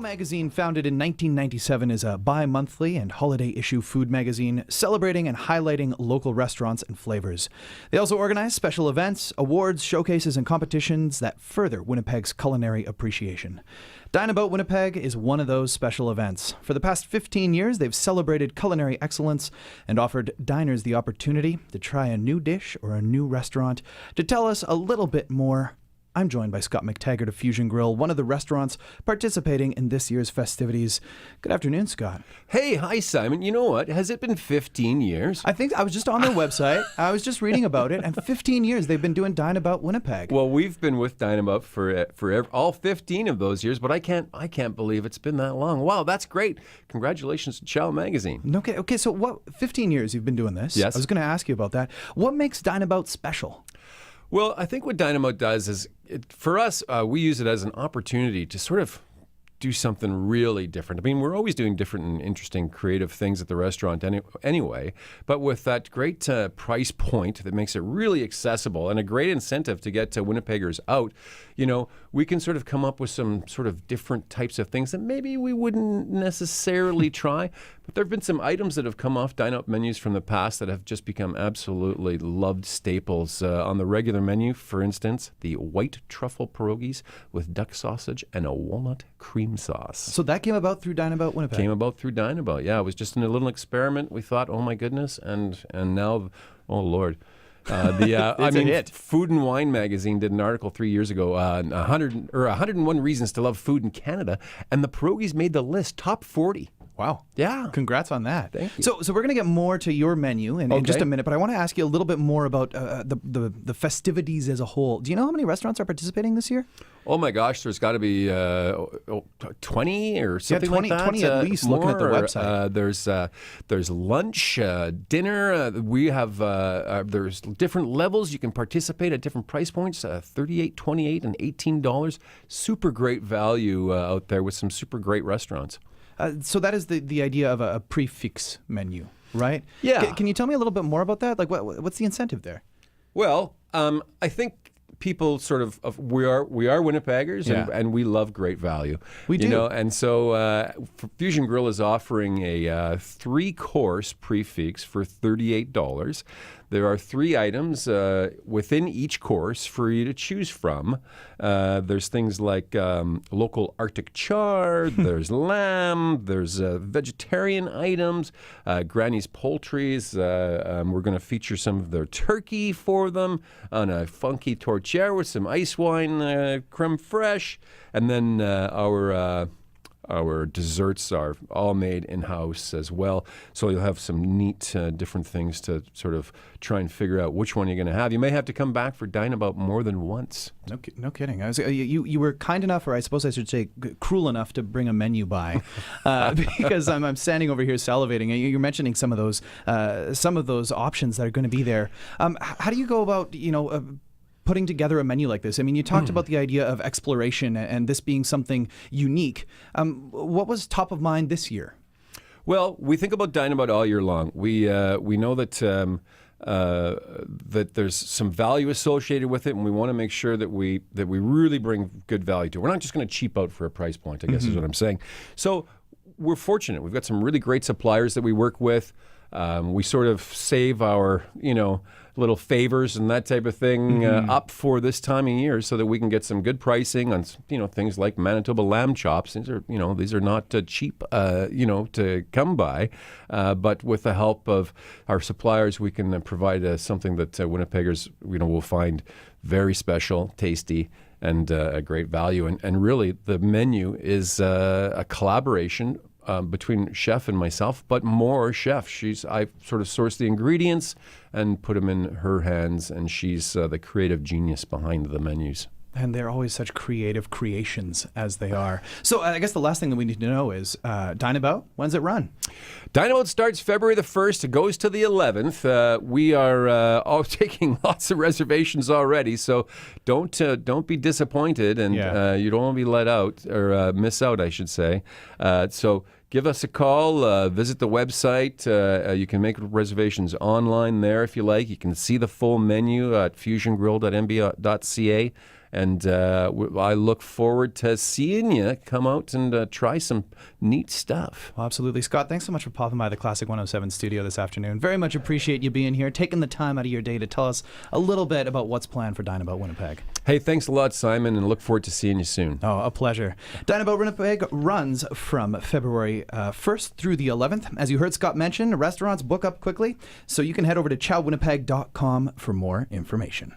magazine, founded in 1997, is a bi-monthly and holiday issue food magazine celebrating and highlighting local restaurants and flavors. They also organize special events, awards, showcases, and competitions that further Winnipeg's culinary appreciation. Dine About Winnipeg is one of those special events. For the past 15 years, they've celebrated culinary excellence and offered diners the opportunity to try a new dish or a new restaurant. To tell us a little bit more, I'm joined by Scot Mctaggart of Fusion Grill, one of the restaurants participating in this year's festivities. Good afternoon, Scott. Hey, hi, Simon. You know what? Has it been 15 years? I think I was just on their website. I was just reading about it, and 15 years they've been doing Dine About Winnipeg. Well, we've been with Dine About for all 15 of those years, but I can't believe it's been that long. Wow, that's great. Congratulations to Ciao magazine. Okay, so what? 15 years you've been doing this. Yes. I was going to ask you about that. What makes Dine About special? Well, I think what Dine About does is, for us, we use it as an opportunity to sort of do something really different. I mean, we're always doing different and interesting, creative things at the restaurant anyway, but with that great price point that makes it really accessible and a great incentive to get Winnipeggers out, you know, we can sort of come up with some sort of different types of things that maybe we wouldn't necessarily try. But there have been some items that have come off dine-out menus from the past that have just become absolutely loved staples on the regular menu. For instance, the white truffle pierogies with duck sausage and a walnut cream sauce. So that came about through Dine About Winnipeg? Came about through Dine About, yeah. It was just in a little experiment. We thought, oh my goodness, and now, oh Lord. Food and Wine magazine did an article 3 years ago, 101 reasons to love food in Canada, and the pierogies made the list, top 40. Wow. Yeah. Congrats on that. Thank you. So we're going to get more to your menu in just a minute, but I want to ask you a little bit more about the festivities as a whole. Do you know how many restaurants are participating this year? Oh my gosh, there's got to be 20 or something like that. 20 at least, looking at the website. There's lunch, dinner. We have there's different levels. You can participate at different price points, $38, $28, and $18. Super great value out there with some super great restaurants. So that is the idea of a prefix menu, right? Yeah. Can you tell me a little bit more about that? Like, what's the incentive there? Well, I think people sort of we are Winnipeggers, and we love great value. We do. You know, and so Fusion Grill is offering a 3-course prefix for $38. There are 3 items within each course for you to choose from. There's things like local Arctic char, there's lamb, there's vegetarian items, Granny's Poultries. We're going to feature some of their turkey for them on a funky tortilla with some ice wine, creme fraiche, and then our desserts are all made in-house as well. So you'll have some neat different things to sort of try and figure out which one you're going to have. You may have to come back for Dine About more than once. No kidding. You were kind enough, or I suppose I should say cruel enough, to bring a menu by because I'm standing over here salivating. You're mentioning some of those options that are going to be there. How do you go about, putting together a menu like this? I mean, you talked about the idea of exploration and this being something unique. What was top of mind this year? Well, we think about Dine About all year long. We know that that there's some value associated with it, and we want to make sure that we really bring good value to it. We're not just going to cheap out for a price point, I guess is what I'm saying. So we're fortunate. We've got some really great suppliers that we work with. We sort of save our, little favors and that type of thing up for this time of year so that we can get some good pricing on, things like Manitoba lamb chops. These are not cheap, to come by. But with the help of our suppliers, we can provide something that Winnipeggers, will find very special, tasty, and a great value. And really, the menu is a collaboration between chef and myself, but more chef. I sort of source the ingredients and put them in her hands, and she's the creative genius behind the menus. And they're always such creative creations as they are. So I guess the last thing that we need to know is Dine About, when's it run? Dine About starts February the 1st. It goes to the 11th. We are all taking lots of reservations already, so don't be disappointed, and you don't want to be let out, or miss out, I should say. So give us a call, visit the website. You can make reservations online there if you like. You can see the full menu at fusiongrill.nb.ca. And I look forward to seeing you come out and try some neat stuff. Well, absolutely. Scott, thanks so much for popping by the Classic 107 studio this afternoon. Very much appreciate you being here, taking the time out of your day to tell us a little bit about what's planned for Dine About Winnipeg. Hey, thanks a lot, Simon, and look forward to seeing you soon. Oh, a pleasure. Dine About Winnipeg runs from February 1st through the 11th. As you heard Scott mention, restaurants book up quickly, so you can head over to ciaowinnipeg.com for more information.